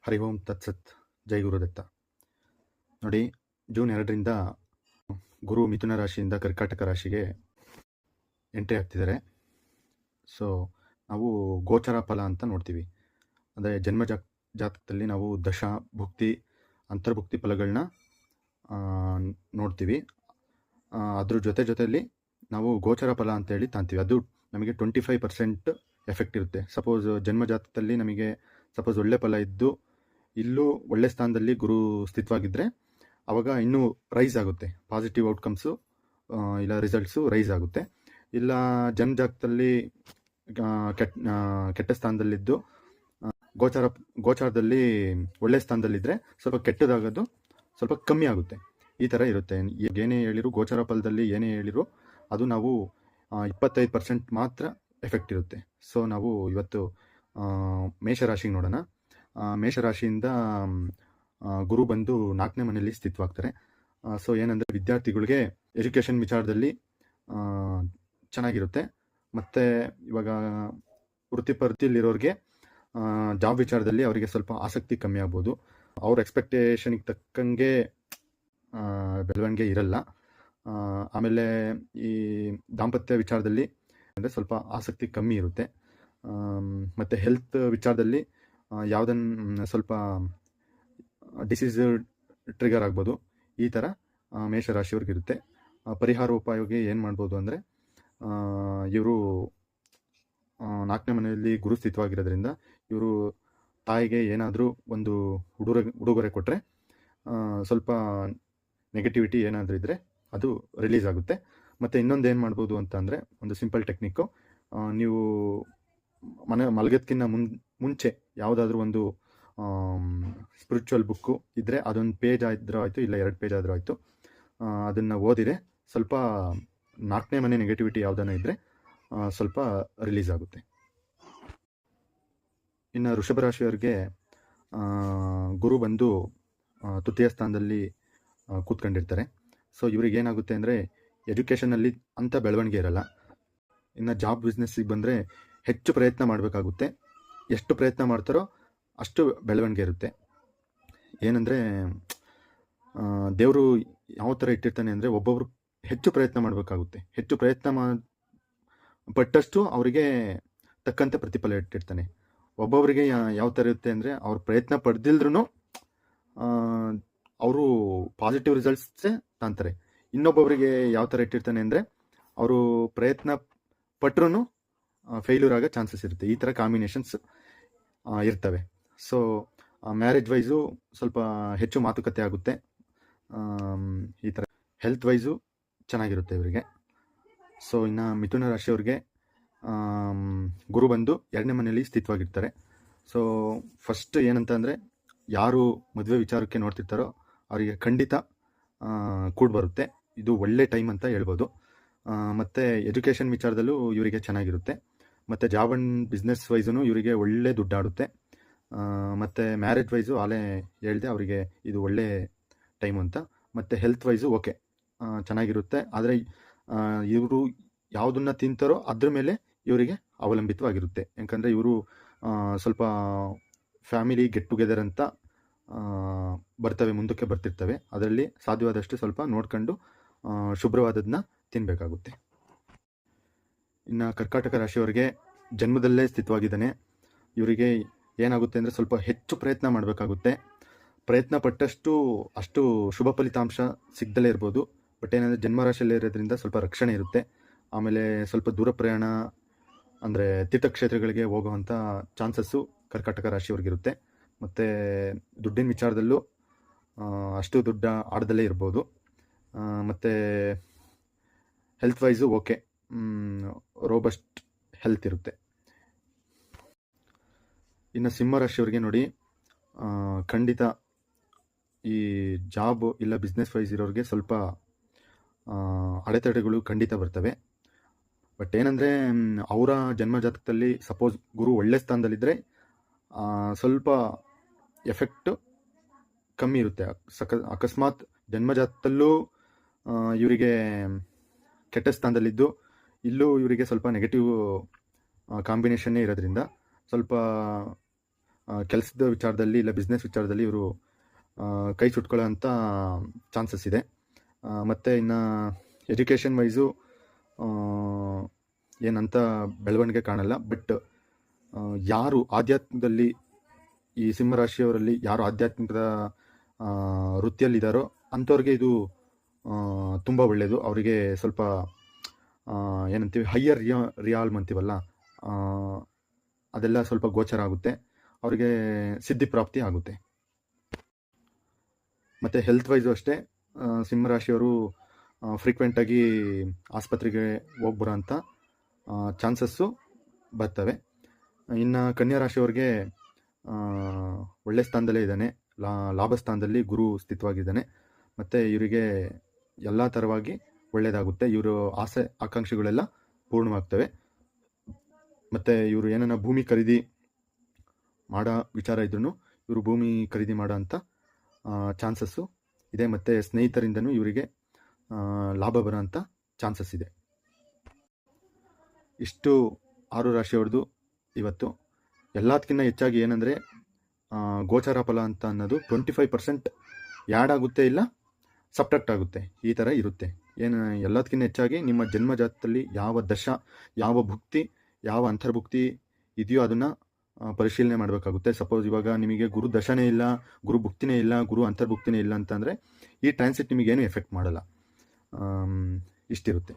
ಹರಿ ಓಂ ತತ್ಸತ್. ಜೈ ಗುರುದತ್ತ. ನೋಡಿ, ಜೂನ್ 2ರಿಂದ ಗುರು ಮಿಥುನ ರಾಶಿಯಿಂದ ಕರ್ಕಾಟಕ ರಾಶಿಗೆ ಎಂಟ್ರಿ ಆಗ್ತಿದ್ದಾರೆ. ಸೊ ನಾವು ಗೋಚರ ಫಲ ಅಂತ ನೋಡ್ತೀವಿ. ಅಂದರೆ ಜನ್ಮ ಜಾತಕದಲ್ಲಿ ನಾವು ದಶ ಭುಕ್ತಿ ಅಂತರ್ಭುಕ್ತಿ ಫಲಗಳನ್ನ ನೋಡ್ತೀವಿ. ಅದ್ರ ಜೊತೆಯಲ್ಲಿ ನಾವು ಗೋಚರ ಫಲ ಅಂತೇಳಿ ತಾಂತೀವಿ. ಅದು ನಮಗೆ 25% ಎಫೆಕ್ಟ್ ಇರುತ್ತೆ. ಸಪೋಸ್ ಜನ್ಮ ಜಾತಕದಲ್ಲಿ ನಮಗೆ ಸಪೋಸ್ ಒಳ್ಳೆ ಫಲ ಇದ್ದು ಇಲ್ಲೂ ಒಳ್ಳೆ ಸ್ಥಾನದಲ್ಲಿ ಗುರು ಸ್ಥಿತವಾಗಿದ್ದರೆ ಆವಾಗ ಇನ್ನೂ ರೈಸ್ ಆಗುತ್ತೆ, ಪಾಸಿಟಿವ್ ಔಟ್ಕಮ್ಸು ಇಲ್ಲ ರಿಸಲ್ಟ್ಸು ರೈಸ್ ಆಗುತ್ತೆ. ಇಲ್ಲ ಜನ್ಮ ಜಾತಕದಲ್ಲಿ ಕೆಟ್ಟ ಸ್ಥಾನದಲ್ಲಿದ್ದು ಗೋಚಾರದಲ್ಲಿ ಒಳ್ಳೆ ಸ್ಥಾನದಲ್ಲಿದ್ದರೆ ಸ್ವಲ್ಪ ಕೆಟ್ಟದಾಗೋದು ಸ್ವಲ್ಪ ಕಮ್ಮಿ ಆಗುತ್ತೆ. ಈ ಥರ ಇರುತ್ತೆ. ಏನೇ ಹೇಳಿರು ಗೋಚಾರ ಫಲದಲ್ಲಿ ಏನೇ ಹೇಳಿರು ಅದು ನಾವು 25% ಮಾತ್ರ ಎಫೆಕ್ಟ್ ಇರುತ್ತೆ. ಸೊ ನಾವು ಇವತ್ತು ಮೇಷರಾಶಿಗೆ ನೋಡೋಣ. ಮೇಷರಾಶಿಯಿಂದ ಗುರು ಬಂದು 4ನೇ ಮನೆಯಲ್ಲಿ ಸ್ಥಿತವಾಗ್ತಾರೆ. ಸೊ ಏನಂದರೆ ವಿದ್ಯಾರ್ಥಿಗಳಿಗೆ ಎಜುಕೇಷನ್ ವಿಚಾರದಲ್ಲಿ ಚೆನ್ನಾಗಿರುತ್ತೆ. ಮತ್ತು ಇವಾಗ ವೃತ್ತಿಪರತೆಯಲ್ಲಿರೋರಿಗೆ ಜಾಬ್ ವಿಚಾರದಲ್ಲಿ ಅವರಿಗೆ ಸ್ವಲ್ಪ ಆಸಕ್ತಿ ಕಮ್ಮಿ ಆಗ್ಬೋದು. ಅವ್ರ ಎಕ್ಸ್ಪೆಕ್ಟೇಷನಿಗೆ ತಕ್ಕಂಗೆ ಬೆಳವಣಿಗೆ ಇರಲ್ಲ. ಆಮೇಲೆ ಈ ದಾಂಪತ್ಯ ವಿಚಾರದಲ್ಲಿ ಅಂದರೆ ಸ್ವಲ್ಪ ಆಸಕ್ತಿ ಕಮ್ಮಿ ಇರುತ್ತೆ. ಮತ್ತು ಹೆಲ್ತ್ ವಿಚಾರದಲ್ಲಿ ಯಾವುದನ್ನು ಸ್ವಲ್ಪ ಡಿಸೀಸ್ ಟ್ರಿಗರ್ ಆಗ್ಬೋದು. ಈ ಥರ ಮೇಷರಾಶಿಯವ್ರಿಗಿರುತ್ತೆ. ಪರಿಹಾರ ಉಪಾಯವಾಗಿ ಏನು ಮಾಡ್ಬೋದು ಅಂದರೆ, ಇವರು 4ನೇ ಮನೆಯಲ್ಲಿ ಗುರು ಸ್ಥಿತವಾಗಿರೋದ್ರಿಂದ ಇವರು ತಾಯಿಗೆ ಏನಾದರೂ ಒಂದು ಉಡುಗೊರೆ ಕೊಟ್ಟರೆ ಸ್ವಲ್ಪ ನೆಗೆಟಿವಿಟಿ ಏನಾದರೂ ಇದ್ದರೆ ಅದು ರಿಲೀಸ್ ಆಗುತ್ತೆ. ಮತ್ತು ಇನ್ನೊಂದು ಏನು ಮಾಡ್ಬೋದು ಅಂತ ಅಂದರೆ, ಒಂದು ಸಿಂಪಲ್ ಟೆಕ್ನಿಕ್ಕು, ನೀವು ಮಲಗೋದಕ್ಕಿಂತ ಮುಂಚೆ ಯಾವುದಾದ್ರೂ ಒಂದು ಸ್ಪಿರಿಚುವಲ್ ಬುಕ್ಕು ಇದ್ದರೆ ಅದೊಂದು ಪೇಜ್ ಆದರೂ ಆಯಿತು, ಇಲ್ಲ 2 ಪೇಜ್ ಆದರೂ ಆಯಿತು, ಅದನ್ನು ಓದಿದರೆ ಸ್ವಲ್ಪ 4ನೇ ಮನೆ ನೆಗೆಟಿವಿಟಿ ಯಾವುದನ್ನ ಇದ್ದರೆ ಸ್ವಲ್ಪ ರಿಲೀಸ್ ಆಗುತ್ತೆ. ಇನ್ನು ವೃಷಭ ರಾಶಿಯವರಿಗೆ ಗುರು ಬಂದು ತೃತೀಯ ಸ್ಥಾನದಲ್ಲಿ ಕೂತ್ಕೊಂಡಿರ್ತಾರೆ. ಸೊ ಇವ್ರಿಗೆ ಏನಾಗುತ್ತೆ ಅಂದರೆ ಎಜುಕೇಷನಲ್ಲಿ ಅಂಥ ಬೆಳವಣಿಗೆ ಇರಲ್ಲ. ಇನ್ನು ಜಾಬ್ ಬಿಸ್ನೆಸ್ಸಿಗೆ ಬಂದರೆ ಹೆಚ್ಚು ಪ್ರಯತ್ನ ಮಾಡಬೇಕಾಗುತ್ತೆ. ಎಷ್ಟು ಪ್ರಯತ್ನ ಮಾಡ್ತಾರೋ ಅಷ್ಟು ಬೆಳವಣಿಗೆ ಇರುತ್ತೆ. ಏನಂದರೆ ದೇವರು ಯಾವ ಥರ ಇಟ್ಟಿರ್ತಾನೆ ಅಂದರೆ, ಒಬ್ಬೊಬ್ಬರು ಹೆಚ್ಚು ಪ್ರಯತ್ನ ಮಾಡಬೇಕಾಗುತ್ತೆ. ಹೆಚ್ಚು ಪ್ರಯತ್ನ ಪಟ್ಟಷ್ಟು ಅವರಿಗೆ ತಕ್ಕಂತೆ ಪ್ರತಿಫಲ ಇಟ್ಟಿರ್ತಾನೆ. ಒಬ್ಬೊಬ್ಬರಿಗೆ ಯಾವ ಥರ ಇರುತ್ತೆ ಅಂದರೆ, ಅವ್ರು ಪ್ರಯತ್ನ ಪಡೆದಿಲ್ದ್ರೂ ಅವರು ಪಾಸಿಟಿವ್ ರಿಸಲ್ಟ್ಸೇ ತಾಂತಾರೆ. ಇನ್ನೊಬ್ಬೊಬ್ಬರಿಗೆ ಯಾವ ಥರ ಇಟ್ಟಿರ್ತಾನೆ ಅಂದರೆ, ಅವರು ಪ್ರಯತ್ನ ಪಟ್ಟರೂ ಫೇಲ್ಯೂರ್ ಆಗೋ ಚಾನ್ಸಸ್ ಇರುತ್ತೆ. ಈ ಥರ ಕಾಂಬಿನೇಷನ್ಸ್ ಇರ್ತವೆ. ಸೊ ಮ್ಯಾರೇಜ್ ವೈಸು ಸ್ವಲ್ಪ ಹೆಚ್ಚು ಮಾತುಕತೆ ಆಗುತ್ತೆ. ಈ ಥರ ಹೆಲ್ತ್ ವೈಸು ಚೆನ್ನಾಗಿರುತ್ತೆ ಇವರಿಗೆ. ಸೊ ಇನ್ನು ಮಿಥುನ ರಾಶಿಯವ್ರಿಗೆ ಗುರು ಬಂದು 2ನೇ ಮನೆಯಲ್ಲಿ ಸ್ಥಿತವಾಗಿರ್ತಾರೆ. ಸೊ ಫಸ್ಟ್ ಏನಂತ ಅಂದರೆ, ಯಾರು ಮದುವೆ ವಿಚಾರಕ್ಕೆ ನೋಡ್ತಿರ್ತಾರೋ ಅವರಿಗೆ ಖಂಡಿತ ಕೂಡಿ ಬರುತ್ತೆ. ಇದು ಒಳ್ಳೆ ಟೈಮ್ ಅಂತ ಹೇಳ್ಬೋದು. ಮತ್ತು ಎಜುಕೇಷನ್ ವಿಚಾರದಲ್ಲೂ ಇವರಿಗೆ ಚೆನ್ನಾಗಿರುತ್ತೆ. ಮತ್ತು ಜಾಬ್ ಆ್ಯಂಡ್ ಬಿಸ್ನೆಸ್ ವೈಸೂ ಇವರಿಗೆ ಒಳ್ಳೆ ದುಡ್ಡಾಡುತ್ತೆ. ಮತ್ತು ಮ್ಯಾರೇಜ್ ವೈಸು ಆಲೇ ಹೇಳಿದೆ ಅವರಿಗೆ ಇದು ಒಳ್ಳೆ ಟೈಮು ಅಂತ. ಮತ್ತು ಹೆಲ್ತ್ ವೈಸು ಓಕೆ ಚೆನ್ನಾಗಿರುತ್ತೆ. ಆದರೆ ಇವರು ಯಾವುದನ್ನು ತಿಂತಾರೋ ಅದ್ರ ಮೇಲೆ ಇವರಿಗೆ ಅವಲಂಬಿತವಾಗಿರುತ್ತೆ. ಯಾಕಂದರೆ ಇವರು ಸ್ವಲ್ಪ ಫ್ಯಾಮಿಲಿ ಗೆಟ್ ಟುಗೆದರ್ ಅಂತ ಮುಂದಕ್ಕೆ ಬರ್ತಿರ್ತವೆ. ಅದರಲ್ಲಿ ಸಾಧ್ಯವಾದಷ್ಟು ಸ್ವಲ್ಪ ನೋಡ್ಕೊಂಡು ಶುಭ್ರವಾದದನ್ನ ತಿನ್ನಬೇಕಾಗುತ್ತೆ. ಇನ್ನು ಕರ್ಕಾಟಕ ರಾಶಿಯವರಿಗೆ ಜನ್ಮದಲ್ಲೇ ಸ್ಥಿತವಾಗಿದ್ದಾನೆ. ಇವರಿಗೆ ಏನಾಗುತ್ತೆ ಅಂದರೆ, ಸ್ವಲ್ಪ ಹೆಚ್ಚು ಪ್ರಯತ್ನ ಮಾಡಬೇಕಾಗುತ್ತೆ. ಪ್ರಯತ್ನ ಪಟ್ಟಷ್ಟು ಅಷ್ಟು ಶುಭ ಫಲಿತಾಂಶ ಸಿಗದಲ್ಲೇ ಇರ್ಬೋದು. ಬಟ್ ಏನಂದರೆ ಜನ್ಮರಾಶಿಯಲ್ಲೇ ಇರೋದ್ರಿಂದ ಸ್ವಲ್ಪ ರಕ್ಷಣೆ ಇರುತ್ತೆ. ಆಮೇಲೆ ಸ್ವಲ್ಪ ದೂರ ಪ್ರಯಾಣ ಅಂದರೆ ತೀರ್ಥಕ್ಷೇತ್ರಗಳಿಗೆ ಹೋಗುವಂಥ ಚಾನ್ಸಸ್ಸು ಕರ್ಕಾಟಕ ರಾಶಿಯವ್ರಿಗಿರುತ್ತೆ. ಮತ್ತು ದುಡ್ಡಿನ ವಿಚಾರದಲ್ಲೂ ಅಷ್ಟು ದುಡ್ಡು ಆಡದಲ್ಲೇ ಇರ್ಬೋದು. ಮತ್ತು health wise okay, robust health ಇರುತ್ತೆ. ಇನ್ನು ಸಿಂಹರಾಶಿಯವ್ರಿಗೆ ನೋಡಿ, ಖಂಡಿತ ಈ ಜಾಬ್ ಇಲ್ಲ ಬಿಸ್ನೆಸ್ ವೈಸ್ ಇರೋರಿಗೆ ಸ್ವಲ್ಪ ಅಡೆತಡೆಗಳು ಖಂಡಿತ ಬರ್ತವೆ. ಬಟ್ ಏನಂದರೆ, ಅವರ ಜನ್ಮ ಜಾತಕದಲ್ಲಿ ಸಪೋಸ್ ಗುರು ಒಳ್ಳೆ ಸ್ಥಾನದಲ್ಲಿದ್ದರೆ ಸ್ವಲ್ಪ ಎಫೆಕ್ಟು ಕಮ್ಮಿ ಇರುತ್ತೆ. ಅಕಸ್ಮಾತ್ ಜನ್ಮ ಜಾತಕದಲ್ಲೂ ಇವರಿಗೆ ಕೆಟ್ಟ ಸ್ಥಾನದಲ್ಲಿದ್ದು ಇಲ್ಲೂ ಇವರಿಗೆ ಸ್ವಲ್ಪ ನೆಗೆಟಿವ್ ಕಾಂಬಿನೇಷನ್ನೇ ಇರೋದ್ರಿಂದ ಸ್ವಲ್ಪ ಕೆಲಸದ ವಿಚಾರದಲ್ಲಿ ಇಲ್ಲ ಬಿಸ್ನೆಸ್ ವಿಚಾರದಲ್ಲಿ ಇವರು ಕೈ ಸುಟ್ಕೊಳ್ಳೋ ಅಂಥ ಚಾನ್ಸಸ್ ಇದೆ. ಮತ್ತು ಇನ್ನು ಎಜುಕೇಷನ್ ವೈಸು ಏನಂತ ಬೆಳವಣಿಗೆ ಕಾಣಲ್ಲ. ಬಟ್ ಯಾರು ಆಧ್ಯಾತ್ಮದಲ್ಲಿ ಈ ಸಿಂಹರಾಶಿಯವರಲ್ಲಿ ಯಾರು ಆಧ್ಯಾತ್ಮಿಕದ ವೃತ್ತಿಯಲ್ಲಿದ್ದಾರೋ ಅಂಥವ್ರಿಗೆ ಇದು ತುಂಬ ಒಳ್ಳೆಯದು. ಅವರಿಗೆ ಸ್ವಲ್ಪ ಏನಂತೀವಿ ಹೈಯರ್ ರಿಯಾಲ್ಮ್ ಅಂತೀವಲ್ಲ, ಅದೆಲ್ಲ ಸ್ವಲ್ಪ ಗೋಚರ ಆಗುತ್ತೆ. ಅವರಿಗೆ ಸಿದ್ಧಿ ಪ್ರಾಪ್ತಿ ಆಗುತ್ತೆ. ಮತ್ತು ಹೆಲ್ತ್ ವೈಸು ಅಷ್ಟೇ, ಸಿಂಹರಾಶಿಯವರು ಫ್ರೀಕ್ವೆಂಟಾಗಿ ಆಸ್ಪತ್ರೆಗೆ ಹೋಗ್ಬರೋ ಅಂಥ ಚಾನ್ಸಸ್ಸು ಬರ್ತವೆ. ಇನ್ನು ಕನ್ಯಾ ರಾಶಿಯವ್ರಿಗೆ ಒಳ್ಳೆ ಸ್ಥಾನದಲ್ಲೇ ಇದ್ದಾನೆ, ಲಾಭ ಸ್ಥಾನದಲ್ಲಿ ಗುರು ಸ್ಥಿತವಾಗಿದ್ದಾನೆ. ಮತ್ತು ಇವರಿಗೆ ಎಲ್ಲ ಥರವಾಗಿ ಒಳ್ಳೆಯದಾಗುತ್ತೆ. ಇವರು ಆಸೆ ಆಕಾಂಕ್ಷೆಗಳೆಲ್ಲ ಪೂರ್ಣವಾಗ್ತವೆ. ಮತ್ತು ಇವರು ಏನನ್ನ ಭೂಮಿ ಖರೀದಿ ಮಾಡೋ ವಿಚಾರ ಇದ್ರೂ ಇವರು ಭೂಮಿ ಖರೀದಿ ಮಾಡೋ ಅಂಥ ಚಾನ್ಸಸ್ಸು ಇದೆ. ಮತ್ತು ಸ್ನೇಹಿತರಿಂದನೂ ಇವರಿಗೆ ಲಾಭ ಬರೋ ಅಂಥ ಚಾನ್ಸಸ್ ಇದೆ. ಇಷ್ಟು 6 ರಾಶಿಯವ್ರದ್ದು ಇವತ್ತು. ಎಲ್ಲದಕ್ಕಿಂತ ಹೆಚ್ಚಾಗಿ ಏನಂದರೆ ಗೋಚಾರ ಫಲ ಅಂತ ಅನ್ನೋದು 25% ಆ್ಯಡ್ ಆಗುತ್ತೆ, ಇಲ್ಲ ಸಬ್ಟ್ರಾಕ್ಟ್ ಆಗುತ್ತೆ, ಈ ಥರ ಇರುತ್ತೆ. ಏನು ಎಲ್ಲದಕ್ಕಿಂತ ಹೆಚ್ಚಾಗಿ ನಿಮ್ಮ ಜನ್ಮಜಾತದಲ್ಲಿ ಯಾವ ದಶ, ಯಾವ ಭುಕ್ತಿ, ಯಾವ ಅಂತರ್ಭುಕ್ತಿ ಇದೆಯೋ ಅದನ್ನು ಪರಿಶೀಲನೆ ಮಾಡಬೇಕಾಗುತ್ತೆ. ಸಪೋಸ್ ಇವಾಗ ನಿಮಗೆ ಗುರು ದಶನೇ ಇಲ್ಲ, ಗುರು ಭುಕ್ತಿನೇ ಇಲ್ಲ, ಗುರು ಅಂತರ್ಭುಕ್ತಿನೇ ಇಲ್ಲ ಅಂತಂದರೆ ಈ ಟ್ರಾನ್ಸಿಟ್ ನಿಮಗೇನು ಎಫೆಕ್ಟ್ ಮಾಡಲ್ಲ. ಇಷ್ಟಿರುತ್ತೆ.